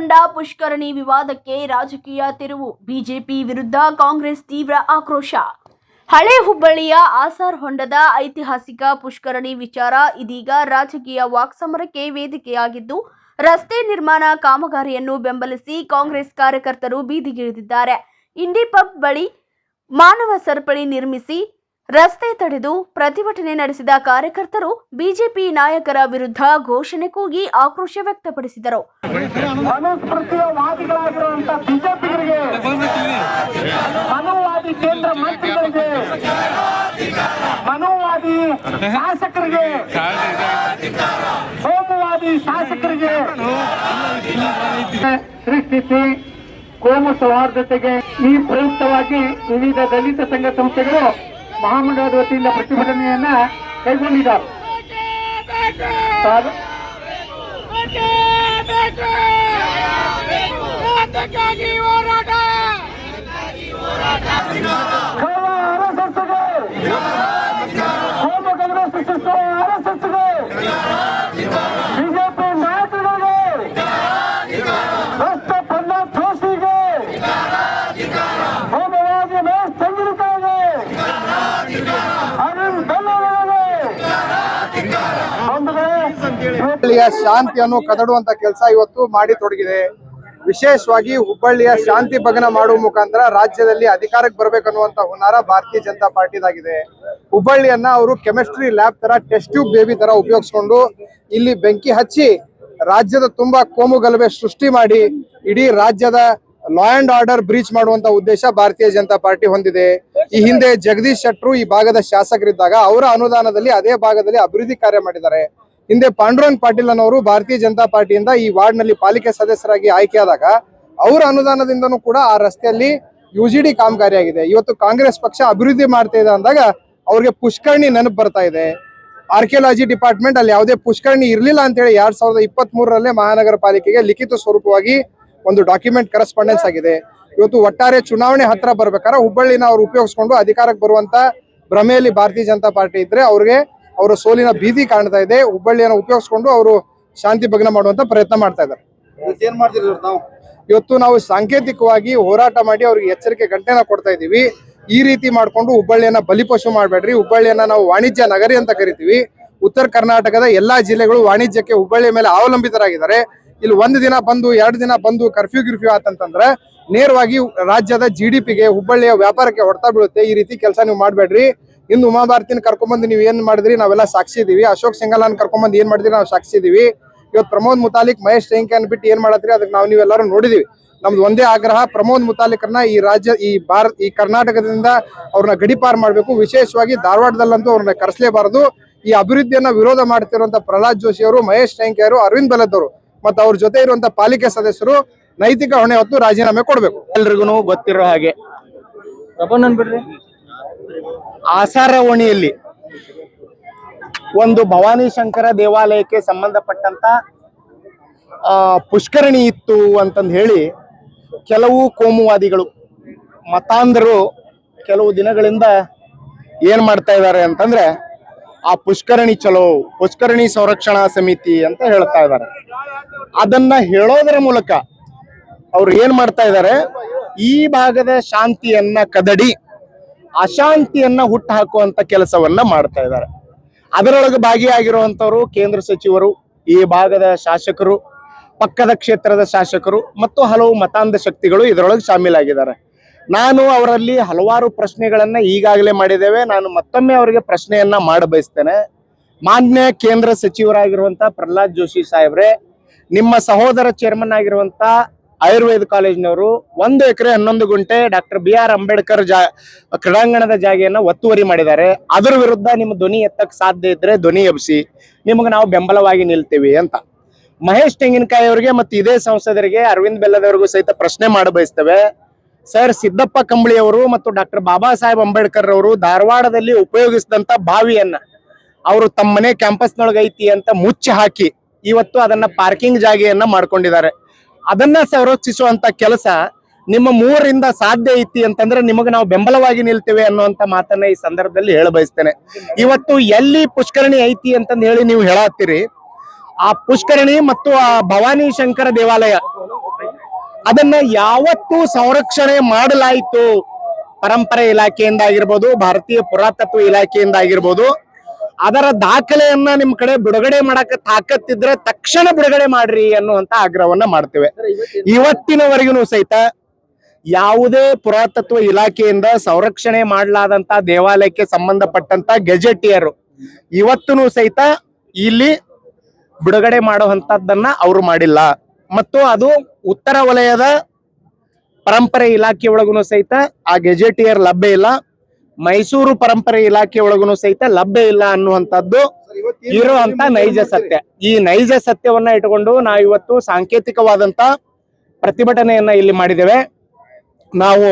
ಹೊಂಡ ಪುಷ್ಕರಣಿ ವಿವಾದಕ್ಕೆ ರಾಜಕೀಯ ತಿರುವು. ಬಿಜೆಪಿ ವಿರುದ್ಧ ಕಾಂಗ್ರೆಸ್ ತೀವ್ರ ಆಕ್ರೋಶ. ಹಳೆ ಹುಬ್ಬಳ್ಳಿಯ ಆಸಾರ್ ಹೊಂಡದ ಐತಿಹಾಸಿಕ ಪುಷ್ಕರಣಿ ವಿಚಾರ ಇದೀಗ ರಾಜಕೀಯ ವಾಕ್ಸಮರಕ್ಕೆ ವೇದಿಕೆಯಾಗಿದ್ದು, ರಸ್ತೆ ನಿರ್ಮಾಣ ಕಾಮಗಾರಿಯನ್ನು ಬೆಂಬಲಿಸಿ ಕಾಂಗ್ರೆಸ್ ಕಾರ್ಯಕರ್ತರು ಬೀದಿಗಿಳಿದಿದ್ದಾರೆ. ಇಂಡಿ ಪಬ್ ಬಳಿ ಮಾನವ ಸರಪಳಿ ನಿರ್ಮಿಸಿ ರಸ್ತೆ ತಡೆದು ಪ್ರತಿಭಟನೆ ನಡೆಸಿದ ಕಾರ್ಯಕರ್ತರು ಬಿಜೆಪಿ ನಾಯಕರ ವಿರುದ್ಧ ಘೋಷಣೆ ಕೂಗಿ ಆಕ್ರೋಶ ವ್ಯಕ್ತಪಡಿಸಿದರು. ಮನುವಾದಿಗಳಾಗಿರುವಂತಹ ಬಿಜೆಪಿಗರಿಗೆ, ಮನುವಾದಿ ಕೇಂದ್ರ ಮಂತ್ರಿಗಳಿಗೆ, ಮನುವಾದಿ ಶಾಸಕರಿಗೆ, ಕೋಮುವಾದಿ ಶಾಸಕರಿಗೆ ಸೃಷ್ಟಿಸಿ ಕೋಮು ಸೌಹಾರ್ದತೆಗೆ ಈ ಪ್ರಯುಕ್ತವಾಗಿ ವಿವಿಧ ದಲಿತ ಸಂಘ ಸಂಸ್ಥೆಗಳು ಮಹಾಮಂಡಲದ ವತಿಯಿಂದ ಪ್ರತಿಭಟನೆಯನ್ನ ಕೈಗೊಂಡಿದ್ದಾರೆ. ಬಿಜೆಪಿ ನಾಯಕರಿಗೆ, ರಸ್ತೆ ಪನ್ನ ದೋಷಿಗೆ, ಹೋಮವಾದಿ ಮೇಷ್ ತೆಂಗಿನಕಾಯಿಗೆ, ಅರವಿಂದ್ ಹುಬ್ಬಳ್ಳಿಯ ಶಾಂತಿಯನ್ನು ಕದಡುವಂತ ಕೆಲಸ ಇವತ್ತು ಮಾಡಿ ತೊಡಗಿದೆ. ವಿಶೇಷವಾಗಿ ಹುಬ್ಬಳ್ಳಿಯ ಶಾಂತಿ ಭಗ್ನ ಮಾಡುವ ಮುಖಾಂತರ ರಾಜ್ಯದಲ್ಲಿ ಅಧಿಕಾರಕ್ಕೆ ಬರ್ಬೇಕನ್ನುವಂತ ಹುನ್ನಾರ ಭಾರತೀಯ ಜನತಾ ಪಾರ್ಟಿದಾಗಿದೆ. ಹುಬ್ಬಳ್ಳಿಯನ್ನ ಅವರು ಕೆಮಿಸ್ಟ್ರಿ ಲ್ಯಾಬ್ ತರ ಟೆಸ್ಟ್ ಟ್ಯೂಬ್ ಬೇಬಿ ತರ ಉಪಯೋಗಿಸ್ಕೊಂಡು ಇಲ್ಲಿ ಬೆಂಕಿ ಹಚ್ಚಿ ರಾಜ್ಯದ ತುಂಬಾ ಕೋಮು ಗಲಭೆ ಸೃಷ್ಟಿ ಮಾಡಿ ಇಡೀ ರಾಜ್ಯದ ಲಾ ಅಂಡ್ ಆರ್ಡರ್ ಬ್ರೀಚ್ ಮಾಡುವಂತ ಉದ್ದೇಶ ಭಾರತೀಯ ಜನತಾ ಪಾರ್ಟಿ ಹೊಂದಿದೆ. ಈ ಹಿಂದೆ ಜಗದೀಶ್ ಶೆಟ್ಟರು ಈ ಭಾಗದ ಶಾಸಕರಿದ್ದಾಗ ಅವರ ಅನುದಾನದಲ್ಲಿ ಅದೇ ಭಾಗದಲ್ಲಿ ಅಭಿವೃದ್ಧಿ ಕಾರ್ಯ ಮಾಡಿದ್ದಾರೆ. ಹಿಂದೆ ಪಾಂಡುರಂಗ್ ಪಾಟೀಲ್ ಅನ್ನೋರು ಭಾರತೀಯ ಜನತಾ ಪಾರ್ಟಿಯಿಂದ ಈ ವಾರ್ಡ್ ನಲ್ಲಿ ಪಾಲಿಕೆ ಸದಸ್ಯರಾಗಿ ಆಯ್ಕೆಯಾದಾಗ ಅವರ ಅನುದಾನದಿಂದನೂ ಕೂಡ ಆ ರಸ್ತೆಯಲ್ಲಿ ಯುಜಿಡಿ ಕಾಮಗಾರಿಯಾಗಿದೆ. ಇವತ್ತು ಕಾಂಗ್ರೆಸ್ ಪಕ್ಷ ಅಭಿವೃದ್ಧಿ ಮಾಡ್ತಾ ಇದೆ ಅಂದಾಗ ಅವ್ರಿಗೆ ಪುಷ್ಕರಣಿ ನೆನಪು ಬರ್ತಾ ಇದೆ. ಆರ್ಕಿಯಾಲಜಿ ಡಿಪಾರ್ಟ್ಮೆಂಟ್ ಅಲ್ಲಿ ಯಾವುದೇ ಪುಷ್ಕರಣಿ ಇರ್ಲಿಲ್ಲ ಅಂತ ಹೇಳಿ 2023 ಮಹಾನಗರ ಪಾಲಿಕೆಗೆ ಲಿಖಿತ ಸ್ವರೂಪವಾಗಿ ಒಂದು ಡಾಕ್ಯುಮೆಂಟ್ ಕರೆಸ್ಪಾಂಡೆನ್ಸ್ ಆಗಿದೆ. ಇವತ್ತು ಒಟ್ಟಾರೆ ಚುನಾವಣೆ ಹತ್ರ ಬರ್ಬೇಕಾದ್ರೆ ಹುಬ್ಬಳ್ಳಿನ ಅವ್ರು ಉಪಯೋಗಿಸ್ಕೊಂಡು ಅಧಿಕಾರಕ್ಕೆ ಬರುವಂತ ಭ್ರಮೆಯಲ್ಲಿ ಭಾರತೀಯ ಜನತಾ ಪಾರ್ಟಿ ಇದ್ರೆ ಅವ್ರಿಗೆ ಅವರ ಸೋಲಿನ ಭೀತಿ ಕಾಣ್ತಾ ಇದೆ. ಹುಬ್ಬಳ್ಳಿಯನ್ನು ಉಪಯೋಗಿಸ್ಕೊಂಡು ಅವರು ಶಾಂತಿ ಭಗ್ನ ಮಾಡುವಂತ ಪ್ರಯತ್ನ ಮಾಡ್ತಾ ಇದ್ದಾರೆ. ಇವತ್ತು ನಾವು ಸಾಂಕೇತಿಕವಾಗಿ ಹೋರಾಟ ಮಾಡಿ ಅವ್ರಿಗೆ ಎಚ್ಚರಿಕೆ ಗಂಟೆನ ಕೊಡ್ತಾ ಇದೀವಿ. ಈ ರೀತಿ ಮಾಡ್ಕೊಂಡು ಹುಬ್ಬಳ್ಳಿಯನ್ನ ಬಲಿಪಶು ಮಾಡಬೇಡ್ರಿ. ಹುಬ್ಬಳ್ಳಿಯನ್ನ ನಾವು ವಾಣಿಜ್ಯ ನಗರಿ ಅಂತ ಕರಿತೀವಿ. ಉತ್ತರ ಕರ್ನಾಟಕದ ಎಲ್ಲಾ ಜಿಲ್ಲೆಗಳು ವಾಣಿಜ್ಯಕ್ಕೆ ಹುಬ್ಬಳ್ಳಿಯ ಮೇಲೆ ಅವಲಂಬಿತರಾಗಿದ್ದಾರೆ. ಇಲ್ಲಿ 1 ದಿನ ಬಂದು 2 ದಿನ ಬಂದು ಕರ್ಫ್ಯೂ ಆತಂತಂದ್ರೆ ನೇರವಾಗಿ ರಾಜ್ಯದ GDPಗೆ ಹುಬ್ಬಳ್ಳಿಯ ವ್ಯಾಪಾರಕ್ಕೆ ಹೊಡ್ತಾ ಬೀಳುತ್ತೆ. ಈ ರೀತಿ ಕೆಲಸ ನೀವು ಮಾಡ್ಬೇಡ್ರಿ. ಇಂದು ಉಮಾಭಾರತಿನ ಕರ್ಕೊಂಡ್ಬಂದು ನೀವು ಏನ್ ಮಾಡಿದ್ರಿ ನಾವೆಲ್ಲ ಸಾಕ್ಷಿದೀವಿ. ಅಶೋಕ್ ಸಿಂಗಲಾನ್ ಕರ್ಕೊಂಡ್ಬಂದು ಏನ್ ಮಾಡಿದ್ರಿ ನಾವು ಸಾಕ್ಷಿದೀವಿ. ಇವತ್ತು ಪ್ರಮೋದ್ ಮುತಾಲಿಕ್ ಮಹೇಶ್ ಟೆಂಕನ್ ಬಿಟ್ಟು ಏನ್ ಮಾಡತ್ರಿ ಅದಕ್ಕೆ ನೀವೆಲ್ಲರೂ ನೋಡಿದೀವಿ. ನಮ್ದು ಒಂದೇ ಆಗ್ರಹ, ಪ್ರಮೋದ್ ಮುತಾಲಿಕ್ರನ್ನ ಈ ಕರ್ನಾಟಕದಿಂದ ಅವ್ರನ್ನ ಗಡಿಪಾರ್ ಮಾಡ್ಬೇಕು. ವಿಶೇಷವಾಗಿ ಧಾರವಾಡದಲ್ಲಂತೂ ಅವ್ರನ್ನ ಕರೆಸಲೇಬಾರದು. ಈ ಅಭಿವೃದ್ಧಿಯನ್ನ ವಿರೋಧ ಮಾಡ್ತಿರುವಂತ ಪ್ರಹ್ಲಾದ್ ಜೋಶಿ ಅವರು, ಮಹೇಶ್ ಟೆಂಕೆಯವರು, ಅರವಿಂದ್ ಬೆಲ್ಲದವರು ಮತ್ತು ಅವ್ರ ಜೊತೆ ಇರುವಂತ ಪಾಲಿಕೆ ಸದಸ್ಯರು ನೈತಿಕ ಹೊಣೆ ಹೊತ್ತು ರಾಜೀನಾಮೆ ಕೊಡ್ಬೇಕು. ಎಲ್ರಿಗೂ ಗೊತ್ತಿರೋ ಹಾಗೆ ಆಸಾರ ಓಣಿಯಲ್ಲಿ ಒಂದು ಭವಾನಿ ಶಂಕರ ದೇವಾಲಯಕ್ಕೆ ಸಂಬಂಧಪಟ್ಟಂತ ಪುಷ್ಕರಣಿ ಇತ್ತು ಅಂತಂದು ಹೇಳಿ ಕೆಲವು ಕೋಮುವಾದಿಗಳು ಮತಾಂಧರು ಕೆಲವು ದಿನಗಳಿಂದ ಏನ್ ಮಾಡ್ತಾ ಇದ್ದಾರೆ ಅಂತಂದ್ರೆ ಆ ಪುಷ್ಕರಣಿ ಚಲೋ, ಪುಷ್ಕರಣಿ ಸಂರಕ್ಷಣಾ ಸಮಿತಿ ಅಂತ ಹೇಳ್ತಾ ಇದ್ದಾರೆ. ಅದನ್ನ ಹೇಳೋದರ ಮೂಲಕ ಅವ್ರು ಏನ್ ಮಾಡ್ತಾ ಇದ್ದಾರೆ, ಈ ಭಾಗದ ಶಾಂತಿಯನ್ನ ಕದಡಿ ಅಶಾಂತಿಯನ್ನ ಹುಟ್ಟು ಹಾಕುವಂತ ಕೆಲಸವನ್ನ ಮಾಡ್ತಾ ಇದ್ದಾರೆ. ಅದರೊಳಗೆ ಭಾಗಿಯಾಗಿರುವಂತವರು ಕೇಂದ್ರ ಸಚಿವರು, ಈ ಭಾಗದ ಶಾಸಕರು, ಪಕ್ಕದ ಕ್ಷೇತ್ರದ ಶಾಸಕರು ಮತ್ತು ಹಲವು ಮತಾಂಧ ಶಕ್ತಿಗಳು ಇದರೊಳಗೆ ಶಾಮೀಲಾಗಿದ್ದಾರೆ. ನಾನು ಅವರಲ್ಲಿ ಹಲವಾರು ಪ್ರಶ್ನೆಗಳನ್ನ ಈಗಾಗಲೇ ಮಾಡಿದ್ದೇವೆ. ನಾನು ಮತ್ತೊಮ್ಮೆ ಅವರಿಗೆ ಪ್ರಶ್ನೆಯನ್ನ ಮಾಡಬಯಸ್ತೇನೆ. ಮಾನ್ಯ ಕೇಂದ್ರ ಸಚಿವರಾಗಿರುವಂತ ಪ್ರಹ್ಲಾದ್ ಜೋಶಿ ಸಾಹೇಬ್ರೆ, ನಿಮ್ಮ ಸಹೋದರ ಚೇರ್ಮನ್ ಆಗಿರುವಂತ ಆಯುರ್ವೇದ ಕಾಲೇಜಿನವರು 1 ಎಕರೆ 11 ಗುಂಟೆ ಡಾಕ್ಟರ್ BR ಅಂಬೇಡ್ಕರ್ ಕ್ರೀಡಾಂಗಣದ ಜಾಗೆಯನ್ನ ಒತ್ತುವರಿ ಮಾಡಿದ್ದಾರೆ. ಅದರ ವಿರುದ್ಧ ನಿಮ್ಮ ಧ್ವನಿ ಎತ್ತಕ್ಕೆ ಸಾಧ್ಯ ಇದ್ರೆ ಧ್ವನಿ ಎಬ್ಬಿಸಿ, ನಿಮಗೆ ನಾವು ಬೆಂಬಲವಾಗಿ ನಿಲ್ತೀವಿ ಅಂತ ಮಹೇಶ್ ತೆಂಗಿನಕಾಯಿ ಅವರಿಗೆ ಮತ್ತು ಇದೇ ಸಂಸದರಿಗೆ ಅರವಿಂದ್ ಬೆಲ್ಲದವರಿಗೂ ಸಹಿತ ಪ್ರಶ್ನೆ ಮಾಡಬಯಸ್ತೇವೆ. ಸರ್, ಸಿದ್ದಪ್ಪ ಕಂಬಳಿ ಅವರು ಮತ್ತು ಡಾಕ್ಟರ್ ಬಾಬಾ ಸಾಹೇಬ್ ಅಂಬೇಡ್ಕರ್ ಅವರು ಧಾರವಾಡದಲ್ಲಿ ಉಪಯೋಗಿಸಿದಂತ ಬಾವಿಯನ್ನ ಅವರು ತಮ್ಮ ಮನೆ ಕ್ಯಾಂಪಸ್ನೊಳಗೆ ಐತಿ ಅಂತ ಮುಚ್ಚಿ ಹಾಕಿ ಇವತ್ತು ಅದನ್ನ ಪಾರ್ಕಿಂಗ್ ಜಾಗೆಯನ್ನ ಮಾಡ್ಕೊಂಡಿದ್ದಾರೆ. ಅದನ್ನ ಸಂರಕ್ಷಿಸುವಂತ ಕೆಲಸ ನಿಮ್ಮ 3ರಿಂದ ಸಾಧ್ಯ ಐತಿ ಅಂತಂದ್ರೆ ನಿಮಗೆ ನಾವು ಬೆಂಬಲವಾಗಿ ನಿಲ್ತೇವೆ ಅನ್ನುವಂತ ಮಾತನ್ನ ಈ ಸಂದರ್ಭದಲ್ಲಿ ಹೇಳಬಯಸ್ತೇನೆ. ಇವತ್ತು ಎಲ್ಲಿ ಪುಷ್ಕರಣಿ ಐತಿ ಅಂತಂದು ಹೇಳಿ ನೀವು ಹೇಳತ್ತೀರಿ, ಆ ಪುಷ್ಕರಣಿ ಮತ್ತು ಆ ಭವಾನಿ ಶಂಕರ ದೇವಾಲಯ ಅದನ್ನ ಯಾವತ್ತು ಸಂರಕ್ಷಣೆ ಮಾಡಲಾಯಿತು, ಪರಂಪರೆ ಇಲಾಖೆಯಿಂದ ಆಗಿರ್ಬೋದು, ಭಾರತೀಯ ಪುರಾತತ್ವ ಇಲಾಖೆಯಿಂದ ಆಗಿರ್ಬೋದು, ಅದರ ದಾಖಲೆಯನ್ನ ನಿಮ್ ಕಡೆ ಬಿಡುಗಡೆ ಮಾಡಕ್ಕೆ ತಾಕತ್ತಿದ್ರೆ ತಕ್ಷಣ ಬಿಡುಗಡೆ ಮಾಡ್ರಿ ಅನ್ನುವಂತ ಆಗ್ರಹವನ್ನ ಮಾಡ್ತೇವೆ. ಇವತ್ತಿನವರೆಗೂ ಸಹಿತ ಯಾವುದೇ ಪುರಾತತ್ವ ಇಲಾಖೆಯಿಂದ ಸಂರಕ್ಷಣೆ ಮಾಡಲಾದಂತ ದೇವಾಲಯಕ್ಕೆ ಸಂಬಂಧಪಟ್ಟಂತ ಗೆಜೆಟಿಯರು ಇವತ್ತೂ ಸಹಿತ ಇಲ್ಲಿ ಬಿಡುಗಡೆ ಮಾಡುವಂತದ್ದನ್ನ ಅವರು ಮಾಡಿಲ್ಲ. ಮತ್ತು ಅದು ಉತ್ತರ ವಲಯದ ಪರಂಪರೆ ಇಲಾಖೆ ಒಳಗೂ ಸಹಿತ ಆ ಗೆಜೆಟಿಯರ್ ಲಭ್ಯ ಇಲ್ಲ, ಮೈಸೂರು ಪರಂಪರೆ ಇಲಾಖೆ ಒಳಗೂ ಸಹಿತ ಲಭ್ಯ ಇಲ್ಲ ಅನ್ನುವಂಥದ್ದು ಇರುವಂತ ನೈಜ ಸತ್ಯ. ಈ ನೈಜ ಸತ್ಯವನ್ನ ಇಟ್ಕೊಂಡು ನಾವು ಇವತ್ತು ಸಾಂಕೇತಿಕವಾದಂತ ಪ್ರತಿಭಟನೆಯನ್ನ ಇಲ್ಲಿ ಮಾಡಿದ್ದೇವೆ. ನಾವು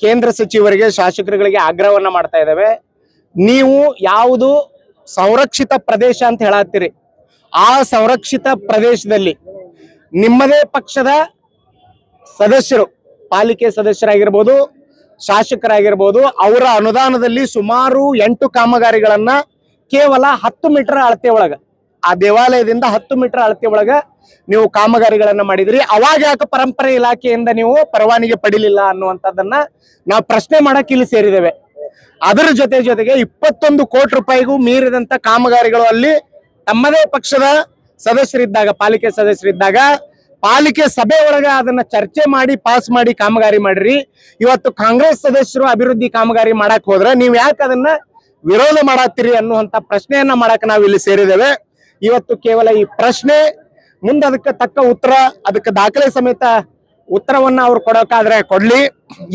ಕೇಂದ್ರ ಸಚಿವರಿಗೆ, ಶಾಸಕರುಗಳಿಗೆ ಆಗ್ರಹವನ್ನ ಮಾಡ್ತಾ ಇದ್ದೇವೆ. ನೀವು ಯಾವುದು ಸಂರಕ್ಷಿತ ಪ್ರದೇಶ ಅಂತ ಹೇಳತ್ತೀರಿ, ಆ ಸಂರಕ್ಷಿತ ಪ್ರದೇಶದಲ್ಲಿ ನಿಮ್ಮದೇ ಪಕ್ಷದ ಸದಸ್ಯರು, ಪಾಲಿಕೆ ಸದಸ್ಯರಾಗಿರ್ಬೋದು, ಶಾಸಕರಾಗಿರ್ಬೋದು, ಅವರ ಅನುದಾನದಲ್ಲಿ ಸುಮಾರು 8 ಕಾಮಗಾರಿಗಳನ್ನ ಕೇವಲ 10 ಮೀಟರ್ ಅಳತೆ ಒಳಗ, ಆ ದೇವಾಲಯದಿಂದ 10 ಮೀಟರ್ ಅಳತೆ ಒಳಗ ನೀವು ಕಾಮಗಾರಿಗಳನ್ನ ಮಾಡಿದ್ರಿ. ಅವಾಗ ಯಾಕೆ ಪರಂಪರೆ ಇಲಾಖೆಯಿಂದ ನೀವು ಪರವಾನಗಿ ಪಡಿಲಿಲ್ಲ ಅನ್ನುವಂಥದ್ದನ್ನ ನಾವು ಪ್ರಶ್ನೆ ಮಾಡಕ್ ಇಲ್ಲಿ ಸೇರಿದ್ದೇವೆ. ಅದರ ಜೊತೆಗೆ 21 ಕೋಟಿ ರೂಪಾಯಿಗೂ ಮೀರಿದಂತ ಕಾಮಗಾರಿಗಳು ಅಲ್ಲಿ ತಮ್ಮದೇ ಪಕ್ಷದ ಸದಸ್ಯರಿದ್ದಾಗ, ಪಾಲಿಕೆ ಸದಸ್ಯರಿದ್ದಾಗ ಪಾಲಿಕೆ ಸಭೆ ಒಳಗ ಅದನ್ನ ಚರ್ಚೆ ಮಾಡಿ ಪಾಸ್ ಮಾಡಿ ಕಾಮಗಾರಿ ಮಾಡ್ರಿ. ಇವತ್ತು ಕಾಂಗ್ರೆಸ್ ಸದಸ್ಯರು ಅಭಿವೃದ್ಧಿ ಕಾಮಗಾರಿ ಮಾಡಕ್ ಹೋದ್ರೆ ನೀವ್ ಯಾಕೆ ಅದನ್ನ ವಿರೋಧ ಮಾಡತ್ತೀರಿ ಅನ್ನುವಂತ ಪ್ರಶ್ನೆಯನ್ನ ಮಾಡಕ್ ನಾವು ಇಲ್ಲಿ ಸೇರಿದ್ದೇವೆ. ಇವತ್ತು ಕೇವಲ ಈ ಪ್ರಶ್ನೆ, ಮುಂದೆ ಅದಕ್ಕೆ ತಕ್ಕ ಉತ್ತರ, ಅದಕ್ಕೆ ದಾಖಲೆ ಸಮೇತ ಉತ್ತರವನ್ನ ಅವ್ರು ಕೊಡೋಕಾದ್ರೆ ಕೊಡ್ಲಿ,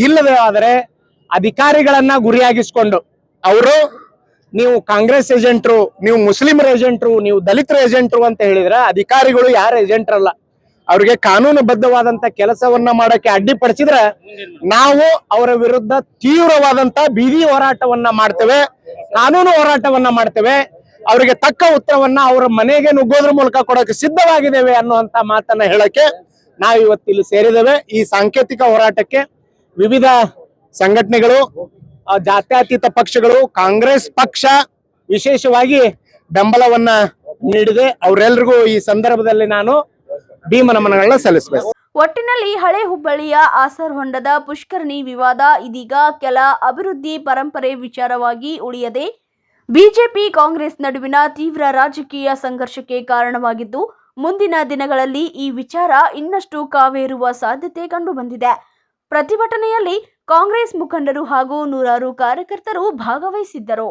ಇಲ್ಲದೆ ಆದರೆ ಅಧಿಕಾರಿಗಳನ್ನ ಗುರಿಯಾಗಿಸ್ಕೊಂಡು ಅವರು ನೀವು ಕಾಂಗ್ರೆಸ್ ಏಜೆಂಟ್ರು, ನೀವು ಮುಸ್ಲಿಮರ ಏಜೆಂಟ್ರು, ನೀವು ದಲಿತರ ಏಜೆಂಟ್ರು ಅಂತ ಹೇಳಿದ್ರೆ ಅಧಿಕಾರಿಗಳು ಯಾರ ಏಜೆಂಟ್ರಲ್ಲ. ಅವ್ರಿಗೆ ಕಾನೂನುಬದ್ಧವಾದಂತ ಕೆಲಸವನ್ನ ಮಾಡಕ್ಕೆ ಅಡ್ಡಿಪಡಿಸಿದ್ರೆ ನಾವು ಅವರ ವಿರುದ್ಧ ತೀವ್ರವಾದಂತ ಬೀದಿ ಹೋರಾಟವನ್ನ ಮಾಡ್ತೇವೆ, ಕಾನೂನು ಹೋರಾಟವನ್ನ ಮಾಡ್ತೇವೆ. ಅವರಿಗೆ ತಕ್ಕ ಉತ್ತರವನ್ನ ಅವರ ಮನೆಗೆ ನುಗ್ಗೋದ್ರ ಮೂಲಕ ಕೊಡಕ್ಕೆ ಸಿದ್ಧವಾಗಿದ್ದೇವೆ ಅನ್ನುವಂತ ಮಾತನ್ನ ಹೇಳಕ್ಕೆ ನಾವು ಇವತ್ತಿಲ್ಲಿ ಸೇರಿದ್ದೇವೆ. ಈ ಸಾಂಕೇತಿಕ ಹೋರಾಟಕ್ಕೆ ವಿವಿಧ ಸಂಘಟನೆಗಳು, ಜಾತ್ಯತೀತ ಪಕ್ಷಗಳು, ಕಾಂಗ್ರೆಸ್ ಪಕ್ಷ ವಿಶೇಷವಾಗಿ ಬೆಂಬಲವನ್ನ ನೀಡಿದೆ. ಅವರೆಲ್ಲರಿಗೂ ಈ ಸಂದರ್ಭದಲ್ಲಿ ನಾನು ಭೀಮ ನಮನಗಳನ್ನ ಸಲ್ಲಿಸಬೇಕು. ಒಟ್ಟಿನಲ್ಲಿ ಹಳೆ ಹುಬ್ಬಳ್ಳಿಯ ಆಸರ್ ಹೊಂಡದ ಪುಷ್ಕರಣಿ ವಿವಾದ ಇದೀಗ ಕೆಲ ಅಭಿವೃದ್ಧಿ ಪರಂಪರೆ ವಿಚಾರವಾಗಿ ಉಳಿಯದೆ ಬಿಜೆಪಿ ಕಾಂಗ್ರೆಸ್ ನಡುವಿನ ತೀವ್ರ ರಾಜಕೀಯ ಸಂಘರ್ಷಕ್ಕೆ ಕಾರಣವಾಗಿದ್ದು, ಮುಂದಿನ ದಿನಗಳಲ್ಲಿ ಈ ವಿಚಾರ ಇನ್ನಷ್ಟು ಕಾವೇರುವ ಸಾಧ್ಯತೆ ಕಂಡುಬಂದಿದೆ. ಪ್ರತಿಭಟನೆಯಲ್ಲಿ ಕಾಂಗ್ರೆಸ್ ಮುಖಂಡರು ಹಾಗೂ ನೂರಾರು ಕಾರ್ಯಕರ್ತರು ಭಾಗವಹಿಸಿದ್ದರು.